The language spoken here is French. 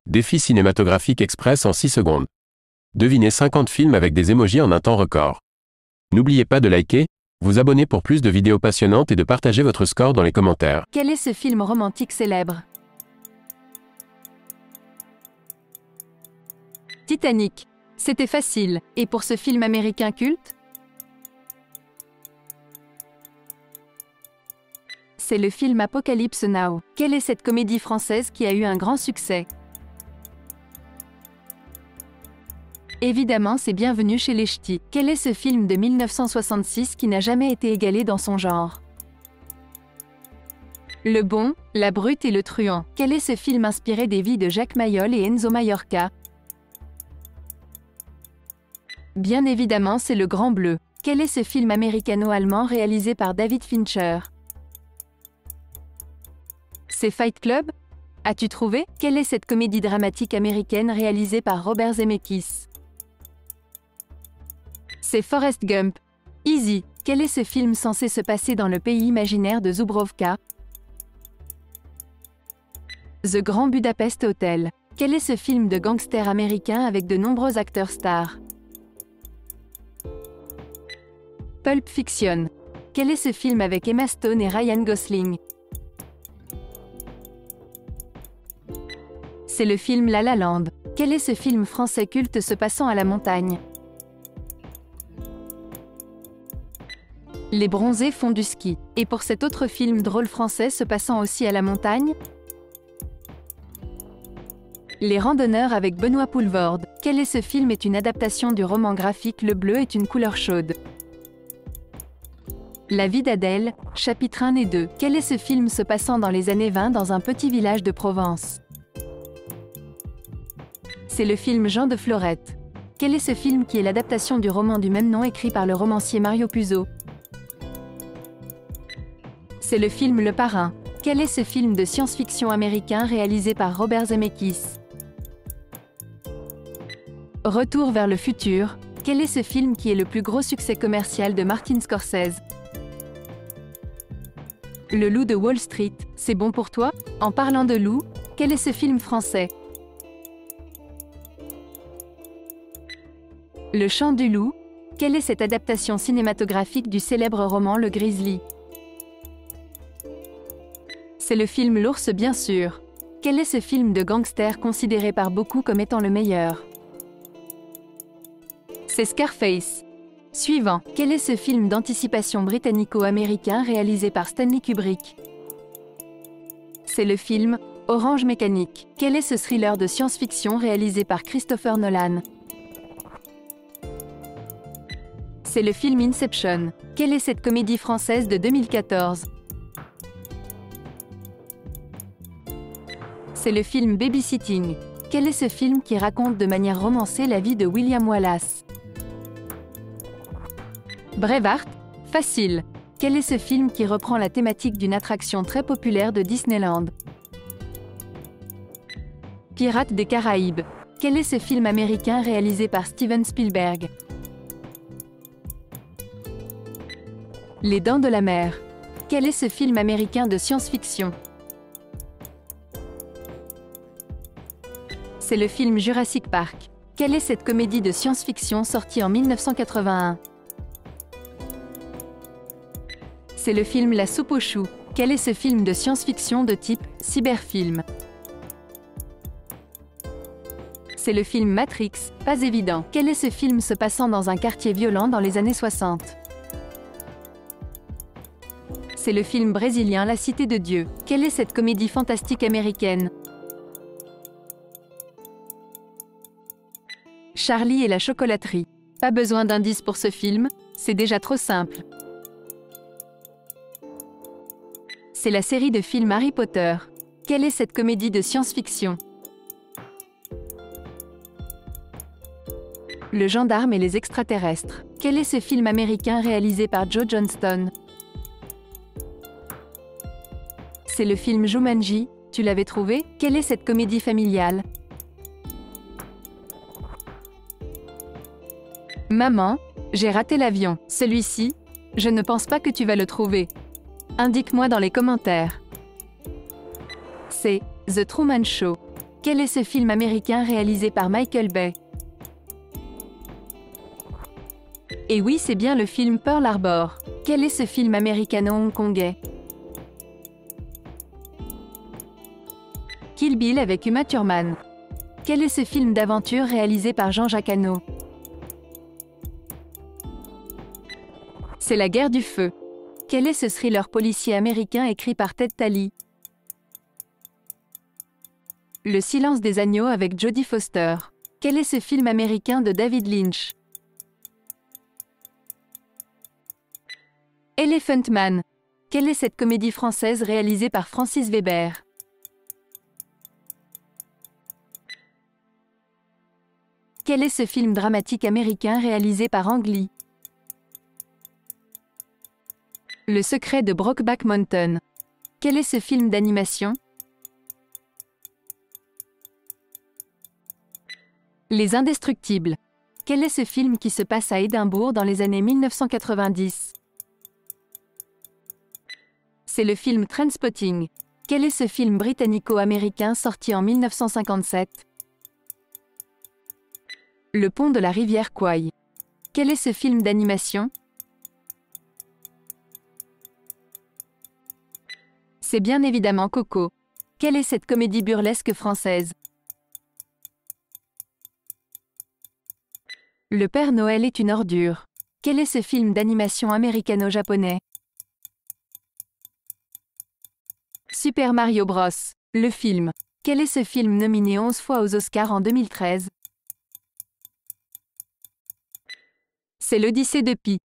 Défi cinématographique express en 6 secondes. Devinez 50 films avec des émojis en un temps record. N'oubliez pas de liker, vous abonner pour plus de vidéos passionnantes et de partager votre score dans les commentaires. Quel est ce film romantique célèbre? Titanic. C'était facile. Et pour ce film américain culte? C'est le film Apocalypse Now. Quelle est cette comédie française qui a eu un grand succès? Évidemment, c'est Bienvenue chez les Ch'tis. Quel est ce film de 1966 qui n'a jamais été égalé dans son genre? Le Bon, la Brute et le Truand. Quel est ce film inspiré des vies de Jacques Mayol et Enzo Maiorca? Bien évidemment, c'est Le Grand Bleu. Quel est ce film américano-allemand réalisé par David Fincher? C'est Fight Club? As-tu trouvé? Quelle est cette comédie dramatique américaine réalisée par Robert Zemeckis? C'est Forrest Gump. Easy. Quel est ce film censé se passer dans le pays imaginaire de Zubrovka? The Grand Budapest Hotel. Quel est ce film de gangster américain avec de nombreux acteurs stars? Pulp Fiction. Quel est ce film avec Emma Stone et Ryan Gosling? C'est le film La La Land. Quel est ce film français culte se passant à la montagne? Les Bronzés font du ski. Et pour cet autre film drôle français se passant aussi à la montagne? Les Randonneurs avec Benoît Poelvoorde. Quel est ce film est une adaptation du roman graphique Le bleu est une couleur chaude. La vie d'Adèle, chapitre 1 et 2. Quel est ce film se passant dans les années 20 dans un petit village de Provence? C'est le film Jean de Florette. Quel est ce film qui est l'adaptation du roman du même nom écrit par le romancier Mario Puzo? C'est le film Le Parrain. Quel est ce film de science-fiction américain réalisé par Robert Zemeckis? Retour vers le futur. Quel est ce film qui est le plus gros succès commercial de Martin Scorsese? Le Loup de Wall Street. C'est bon pour toi? En parlant de loup, quel est ce film français? Le Chant du loup. Quelle est cette adaptation cinématographique du célèbre roman Le Grizzly? C'est le film L'Ours bien sûr. Quel est ce film de gangster considéré par beaucoup comme étant le meilleur? C'est Scarface. Suivant. Quel est ce film d'anticipation britannico-américain réalisé par Stanley Kubrick? C'est le film Orange Mécanique. Quel est ce thriller de science-fiction réalisé par Christopher Nolan? C'est le film Inception. Quelle est cette comédie française de 2014? C'est le film Babysitting. Quel est ce film qui raconte de manière romancée la vie de William Wallace? Braveheart? Facile. Quel est ce film qui reprend la thématique d'une attraction très populaire de Disneyland? Pirates des Caraïbes. Quel est ce film américain réalisé par Steven Spielberg? Les Dents de la Mer. Quel est ce film américain de science-fiction? C'est le film Jurassic Park. Quelle est cette comédie de science-fiction sortie en 1981? C'est le film La soupe aux choux. Quel est ce film de science-fiction de type cyberfilm? C'est le film Matrix. Pas évident. Quel est ce film se passant dans un quartier violent dans les années 60? C'est le film brésilien La Cité de Dieu. Quelle est cette comédie fantastique américaine? Charlie et la chocolaterie. Pas besoin d'indices pour ce film, c'est déjà trop simple. C'est la série de films Harry Potter. Quelle est cette comédie de science-fiction? Le gendarme et les extraterrestres. Quel est ce film américain réalisé par Joe Johnston? C'est le film Jumanji. Tu l'avais trouvé? Quelle est cette comédie familiale? Maman, j'ai raté l'avion. Celui-ci, je ne pense pas que tu vas le trouver. Indique-moi dans les commentaires. C'est The Truman Show. Quel est ce film américain réalisé par Michael Bay? Et oui, c'est bien le film Pearl Harbor. Quel est ce film américano-hongkongais? Kill Bill avec Uma Thurman. Quel est ce film d'aventure réalisé par Jean-Jacques Hano? C'est La Guerre du Feu. Quel est ce thriller policier américain écrit par Ted Tally? Le Silence des agneaux avec Jodie Foster. Quel est ce film américain de David Lynch? Elephant Man. Quelle est cette comédie française réalisée par Francis Weber? Quel est ce film dramatique américain réalisé par Ang Lee? Le secret de Brokeback Mountain. Quel est ce film d'animation? Les Indestructibles. Quel est ce film qui se passe à Édimbourg dans les années 1990? C'est le film Trainspotting. Quel est ce film britannico-américain sorti en 1957? Le pont de la rivière Kwai. Quel est ce film d'animation? C'est bien évidemment Coco. Quelle est cette comédie burlesque française? Le Père Noël est une ordure. Quel est ce film d'animation américano-japonais? Super Mario Bros. Le film. Quel est ce film nominé 11 fois aux Oscars en 2013? C'est l'Odyssée de Pi.